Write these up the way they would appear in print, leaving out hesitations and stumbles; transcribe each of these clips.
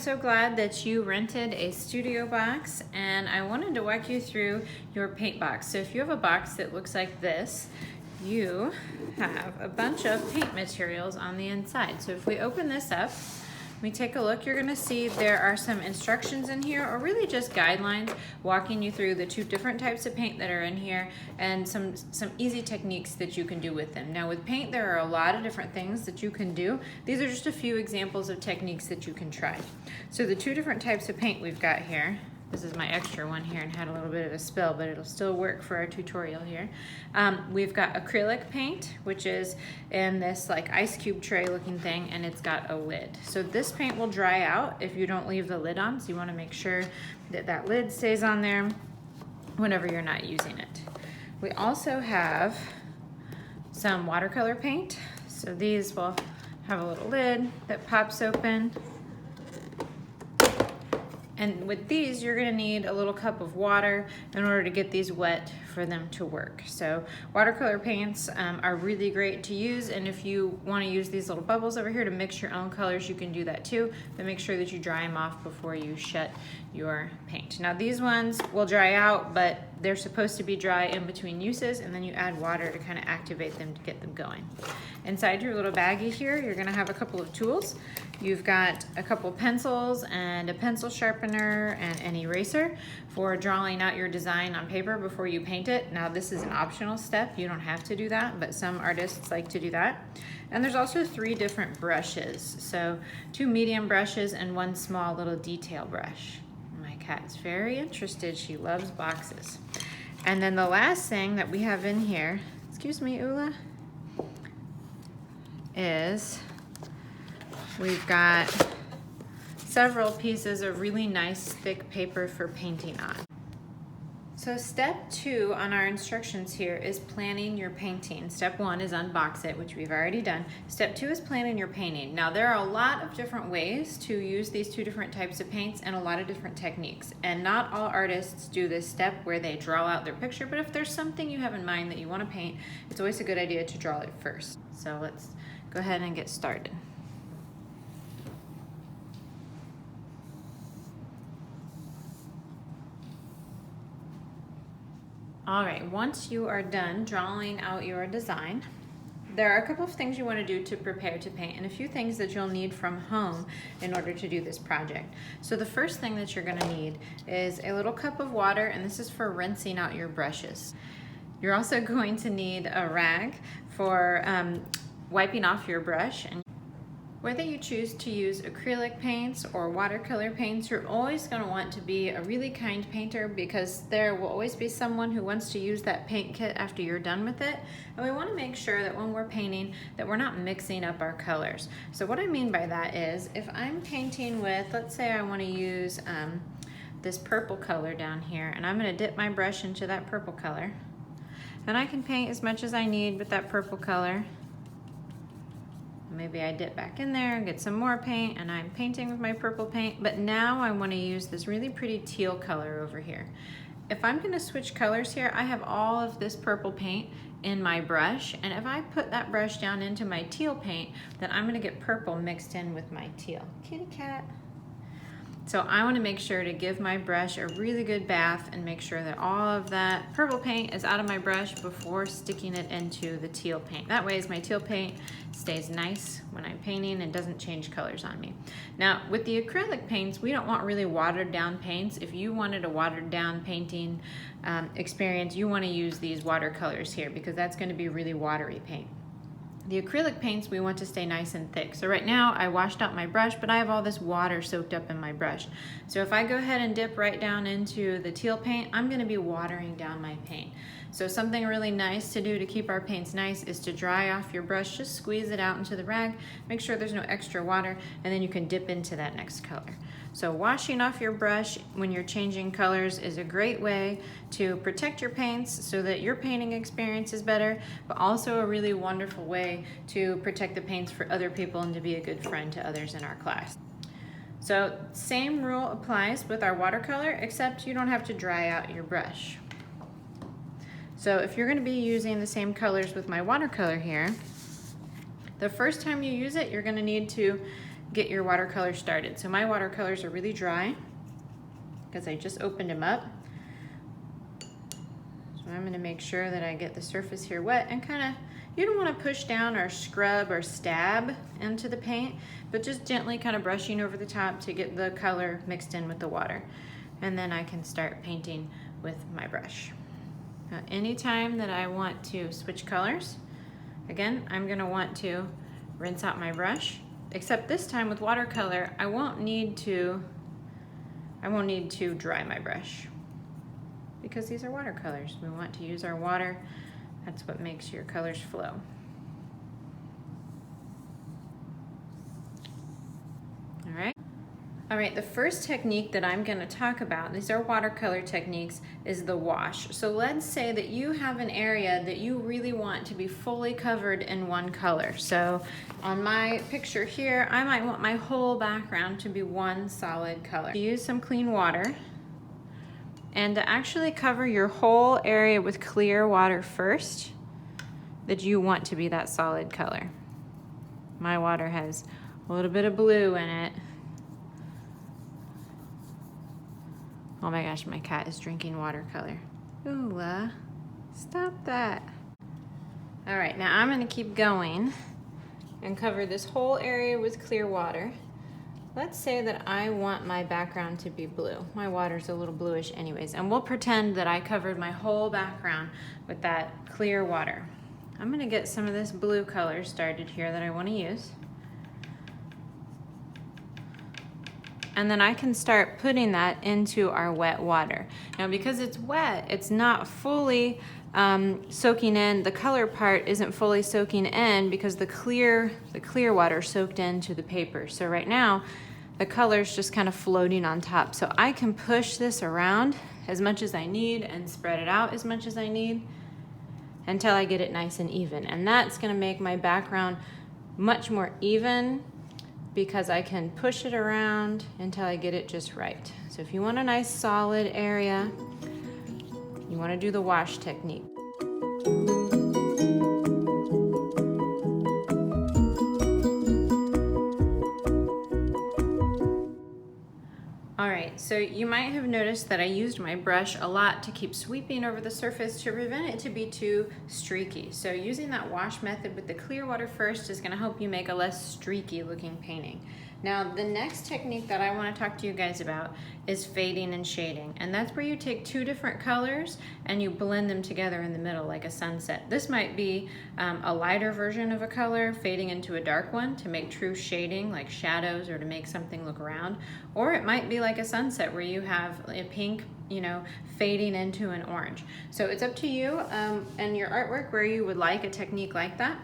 so glad that you rented a StudioBox, and I wanted to walk you through your PaintBox. So if you have a box that looks like this, you have a bunch of paint materials on the inside. So if we open this up, we take a look, you're gonna see there are some instructions in here, or really just guidelines walking you through the two different types of paint that are in here and some easy techniques that you can do with them. Now with paint, there are a lot of different things that you can do. These are just a few examples of techniques that you can try. So the two different types of paint we've got here, this is my extra one here and had a little bit of a spill, but it'll still work for our tutorial here. We've got acrylic paint, which is in this like ice cube tray looking thing, and it's got a lid. So this paint will dry out if you don't leave the lid on, so you wanna make sure that that lid stays on there whenever you're not using it. We also have some watercolor paint. So these will have a little lid that pops open. And with these, you're gonna need a little cup of water in order to get these wet for them to work. So watercolor paints are really great to use, and if you wanna use these little bubbles over here to mix your own colors, you can do that too, but make sure that you dry them off before you shut your paint. Now these ones will dry out, but they're supposed to be dry in between uses, and then you add water to kind of activate them to get them going. Inside your little baggie here, you're gonna have a couple of tools. You've got a couple pencils and a pencil sharpener and an eraser for drawing out your design on paper before you paint it. Now this is an optional step, you don't have to do that, but some artists like to do that. And there's also 3 different brushes. So 2 medium brushes and 1 small little detail brush. My cat's very interested, she loves boxes. And then the last thing that we have in here, excuse me, Ula, is we've got several pieces of really nice thick paper for painting on. So step 2 on our instructions here is planning your painting. Step 1 is unbox it, which we've already done. Step 2 is planning your painting. Now there are a lot of different ways to use these 2 different types of paints and a lot of different techniques. And not all artists do this step where they draw out their picture, but if there's something you have in mind that you want to paint, it's always a good idea to draw it first. So let's go ahead and get started. All right, once you are done drawing out your design, there are a couple of things you want to do to prepare to paint and a few things that you'll need from home in order to do this project. So the first thing that you're going to need is a little cup of water, and this is for rinsing out your brushes. You're also going to need a rag for wiping off your brush. And whether you choose to use acrylic paints or watercolor paints, you're always going to want to be a really kind painter, because there will always be someone who wants to use that paint kit after you're done with it. And we want to make sure that when we're painting that we're not mixing up our colors. So what I mean by that is, if I'm painting with, let's say I want to use this purple color down here, and I'm going to dip my brush into that purple color, and I can paint as much as I need with that purple color. Maybe I dip back in there and get some more paint, and I'm painting with my purple paint, but now I want to use this really pretty teal color over here. If I'm going to switch colors here, I have all of this purple paint in my brush, and if I put that brush down into my teal paint, then I'm going to get purple mixed in with my teal. Kitty cat. So I want to make sure to give my brush a really good bath and make sure that all of that purple paint is out of my brush before sticking it into the teal paint. That way, as my teal paint stays nice when I'm painting and doesn't change colors on me. Now, with the acrylic paints, we don't want really watered down paints. If you wanted a watered down painting experience, you want to use these watercolors here, because that's going to be really watery paint. The acrylic paints, we want to stay nice and thick. So right now I washed out my brush, but I have all this water soaked up in my brush. So if I go ahead and dip right down into the teal paint, I'm gonna be watering down my paint. So something really nice to do to keep our paints nice is to dry off your brush, just squeeze it out into the rag, make sure there's no extra water, and then you can dip into that next color. So washing off your brush when you're changing colors is a great way to protect your paints so that your painting experience is better, but also a really wonderful way to protect the paints for other people and to be a good friend to others in our class. So same rule applies with our watercolor, except you don't have to dry out your brush. So if you're going to be using the same colors with my watercolor here, the first time you use it, you're going to need to get your watercolor started. So my watercolors are really dry because I just opened them up. So I'm gonna make sure that I get the surface here wet and kind of, you don't want to push down or scrub or stab into the paint, but just gently kind of brushing over the top to get the color mixed in with the water. And then I can start painting with my brush. Now, anytime that I want to switch colors, again, I'm gonna want to rinse out my brush, except this time with watercolor, I won't need to dry my brush because these are watercolors. We want to use our water. That's what makes your colors flow. All right. All right, the first technique that I'm gonna talk about, these are watercolor techniques, is the wash. So let's say that you have an area that you really want to be fully covered in one color. So on my picture here, I might want my whole background to be one solid color. Use some clean water and to actually cover your whole area with clear water first that you want to be that solid color. My water has a little bit of blue in it. Oh my gosh, my cat is drinking watercolor. Ooh, stop that. All right, now I'm gonna keep going and cover this whole area with clear water. Let's say that I want my background to be blue. My water's a little bluish anyways, and we'll pretend that I covered my whole background with that clear water. I'm gonna get some of this blue color started here that I wanna use. And then I can start putting that into our wet water. Now because it's wet, it's not fully soaking in, the color part isn't fully soaking in because the clear water soaked into the paper. So right now, the color's just kind of floating on top. So I can push this around as much as I need and spread it out as much as I need until I get it nice and even. And that's gonna make my background much more even because I can push it around until I get it just right. So if you want a nice solid area, you want to do the wash technique. All right, so you might have noticed that I used my brush a lot to keep sweeping over the surface to prevent it to be too streaky. So using that wash method with the clear water first is gonna help you make a less streaky looking painting. Now, the next technique that I wanna talk to you guys about is fading and shading. And that's where you take two different colors and you blend them together in the middle like a sunset. This might be a lighter version of a color fading into a dark one to make true shading like shadows or to make something look round. Or it might be like a sunset where you have a pink, fading into an orange. So it's up to you and your artwork where you would like a technique like that.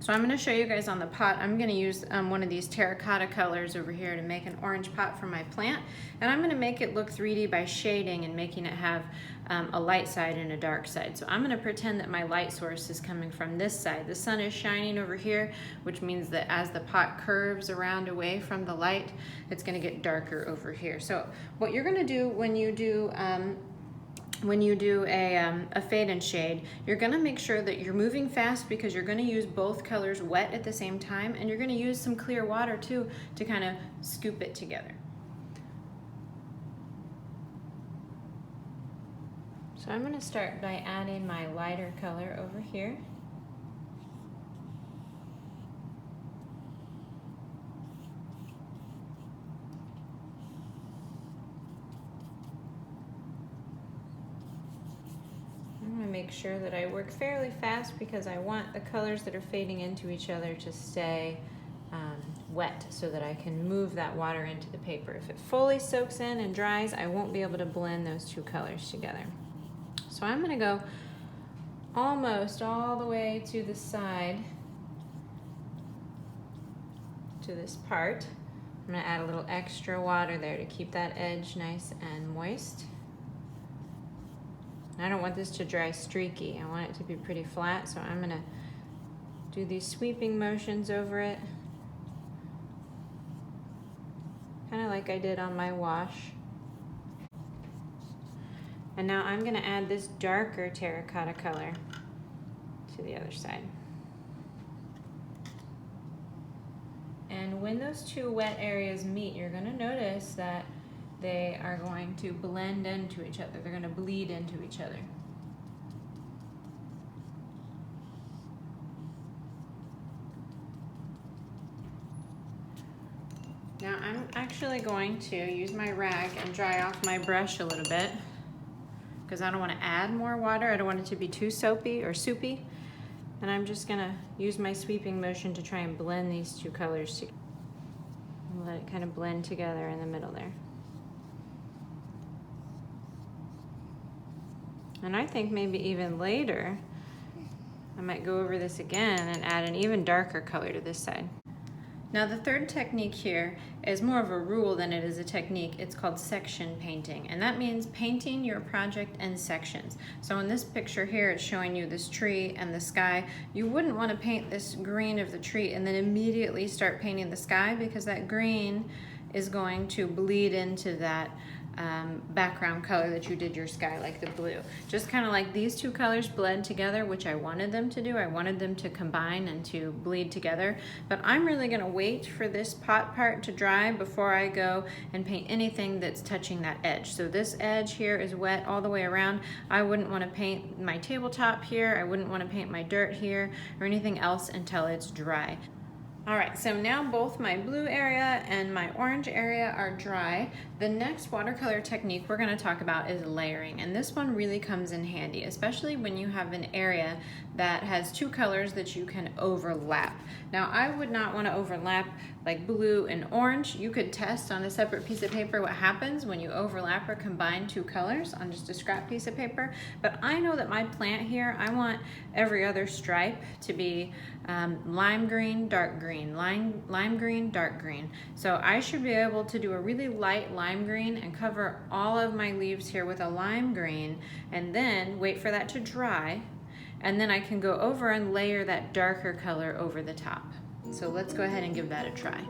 So I'm going to show you guys on the pot. I'm going to use one of these terracotta colors over here to make an orange pot for my plant. And I'm going to make it look 3D by shading and making it have a light side and a dark side. So I'm going to pretend that my light source is coming from this side. The sun is shining over here, which means that as the pot curves around away from the light, it's going to get darker over here. So what you're going to do when you do a fade and shade, you're gonna make sure that you're moving fast because you're gonna use both colors wet at the same time, and you're gonna use some clear water too to kind of scoop it together. So I'm gonna start by adding my lighter color over here. Make sure that I work fairly fast because I want the colors that are fading into each other to stay wet so that I can move that water into the paper. If it fully soaks in and dries, I won't be able to blend those two colors together. So I'm going to go almost all the way to the side to this part. I'm going to add a little extra water there to keep that edge nice and moist. I don't want this to dry streaky. I want it to be pretty flat, so I'm gonna do these sweeping motions over it, kind of like I did on my wash. And now I'm gonna add this darker terracotta color to the other side. And when those two wet areas meet, you're gonna notice that they are going to blend into each other. They're gonna bleed into each other. Now I'm actually going to use my rag and dry off my brush a little bit because I don't want to add more water. I don't want it to be too soapy or soupy. And I'm just gonna use my sweeping motion to try and blend these two colors together. Let it kind of blend together in the middle there. And I think maybe even later, I might go over this again and add an even darker color to this side. Now the third technique here is more of a rule than it is a technique. It's called section painting, and that means painting your project in sections. So in this picture here, it's showing you this tree and the sky. You wouldn't want to paint this green of the tree and then immediately start painting the sky, because that green is going to bleed into that background color that you did your sky, like the blue. Just kind of like these two colors blend together, which I wanted them to do. I wanted them to combine and to bleed together, but I'm really gonna wait for this pot part to dry before I go and paint anything that's touching that edge. So this edge here is wet all the way around. I wouldn't want to paint my tabletop here. I wouldn't want to paint my dirt here or anything else until it's dry. All right, so now both my blue area and my orange area are dry. The next watercolor technique we're gonna talk about is layering, and this one really comes in handy, especially when you have an area that has two colors that you can overlap. Now, I would not wanna overlap like blue and orange. You could test on a separate piece of paper what happens when you overlap or combine two colors on just a scrap piece of paper, but I know that my plant here, I want every other stripe to be lime green, dark green, lime green, dark green. So I should be able to do a really light lime green and cover all of my leaves here with a lime green, and then wait for that to dry, and then I can go over and layer that darker color over the top. So let's go ahead and give that a try.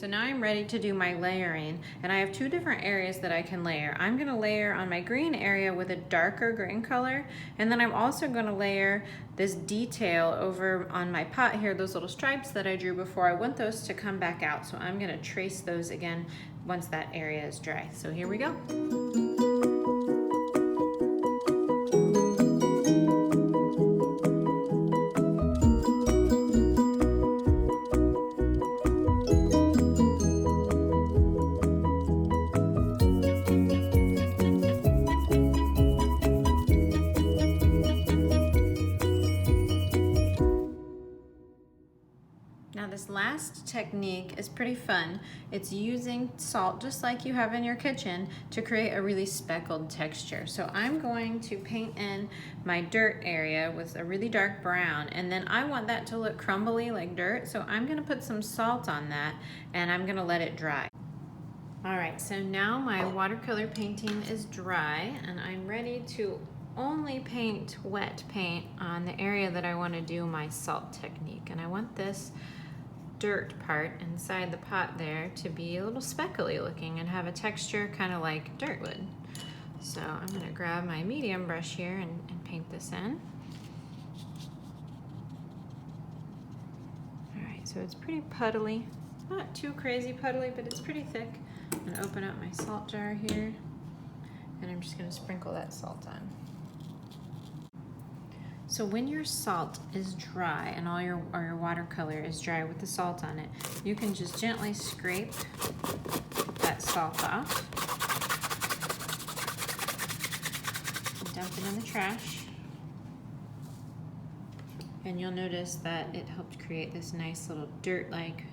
Now I'm ready to do my layering, and I have two different areas that I can layer. I'm gonna layer on my green area with a darker green color, and then I'm also gonna layer this detail over on my pot here, those little stripes that I drew before. I want those to come back out, so I'm gonna trace those again once that area is dry. So here we go. This last technique is pretty fun. It's using salt just like you have in your kitchen to create a really speckled texture. So I'm going to paint in my dirt area with a really dark brown, and then I want that to look crumbly like dirt, so I'm gonna put some salt on that and I'm gonna let it dry. All right, so now my watercolor painting is dry and I'm ready to only paint wet paint on the area that I want to do my salt technique. And I want this dirt part inside the pot there to be a little speckly looking and have a texture kind of like dirt would. So I'm going to grab my medium brush here and paint this in. Alright, so it's pretty puddly. Not too crazy puddly, but it's pretty thick. I'm going to open up my salt jar here, and I'm just going to sprinkle that salt on. So when your salt is dry and all your watercolor is dry with the salt on it, you can just gently scrape that salt off, dump it in the trash, and you'll notice that it helped create this nice little dirt-like